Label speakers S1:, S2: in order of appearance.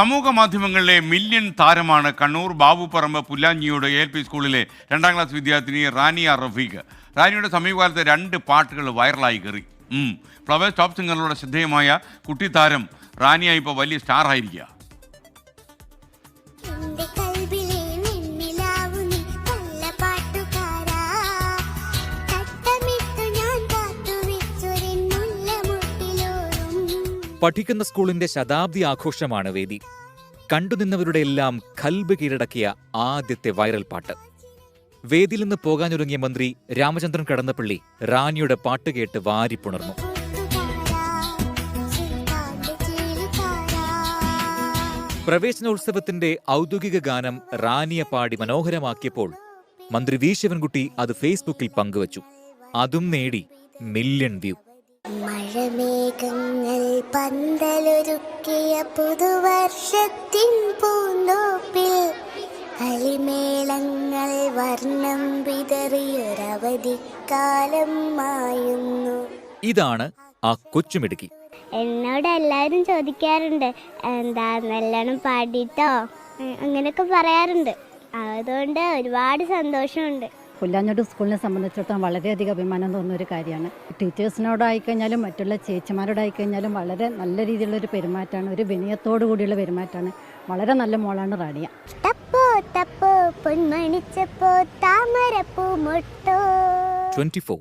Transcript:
S1: സമൂഹ മാധ്യമങ്ങളിലെ മില്യൺ താരമാണ് കണ്ണൂർ ബാബുപറമ്പ് പുല്ലാഞ്ഞിയോട് ALP സ്കൂളിലെ 2ാം ക്ലാസ് വിദ്യാർത്ഥിനി റാനിയ റഫീഖ്. റാനിയുടെ സമീപകാലത്തെ 2 പാട്ടുകൾ വൈറലായി കയറി. ഫ്ലവേഴ്സ് ടോപ്പ് സിംഗറിലൂടെ ശ്രദ്ധേയമായ കുട്ടിത്താരം റാനിയ ഇപ്പോൾ വലിയ സ്റ്റാർ ആയിരിക്കുക.
S2: പഠിക്കുന്ന സ്കൂളിന്റെ ശതാബ്ദി ആഘോഷമാണ് വേദി. കണ്ടുനിന്നവരുടെ എല്ലാം ഖൽബ് കീഴടക്കിയ ആദ്യത്തെ വൈറൽ പാട്ട്. വേദിയിൽ നിന്ന് പോകാനൊരുങ്ങിയ മന്ത്രി രാമചന്ദ്രൻ കടന്നപ്പള്ളി റാനിയുടെ പാട്ട് കേട്ട് വാരിപ്പുണർന്നു. പ്രവേശനോത്സവത്തിന്റെ ഔദ്യോഗിക ഗാനം റാനിയ പാടി മനോഹരമാക്കിയപ്പോൾ മന്ത്രി വി ശിവൻകുട്ടി അത് ഫേസ്ബുക്കിൽ പങ്കുവച്ചു. അതും നേടി മില്യൺ വ്യൂ.
S3: മഴമേഘങ്ങൾ പന്തലൊരുക്കിയ പുതുവർഷത്തിൻ പൂന്തോപ്പിൽ കളിമേളങ്ങൾ വർണ്ണം വിതറിയൊരവധിക്കാലം മായുന്നു.
S2: ഇതാണ് ആ കൊച്ചുമിടുക്കി.
S3: എന്നോട് എല്ലാവരും ചോദിക്കാറുണ്ട്, എന്താ നല്ലോണം പാടിട്ടോ അങ്ങനെയൊക്കെ പറയാറുണ്ട്. അതുകൊണ്ട് ഒരുപാട് സന്തോഷമുണ്ട്.
S4: പുല്ലാഞ്ഞോട് സ്കൂളിനെ സംബന്ധിച്ചിടത്തോളം വളരെയധികം അഭിമാനം തോന്നുന്ന ഒരു കാര്യമാണ്. ടീച്ചേഴ്സിനോടായിക്കഴിഞ്ഞാലും മറ്റുള്ള ചേച്ചിമാരോടായിക്കഴിഞ്ഞാലും വളരെ നല്ല രീതിയിലുള്ളൊരു പെരുമാറ്റമാണ്, ഒരു വിനയത്തോടു കൂടിയുള്ള പെരുമാറ്റമാണ്. വളരെ നല്ല മോളാണ് റാനിയ.
S3: തപ്പോ തപ്പോ പൊന്മണിച്ചപ്പോ താമരപ്പൂ മൊട്ടോ.
S2: 24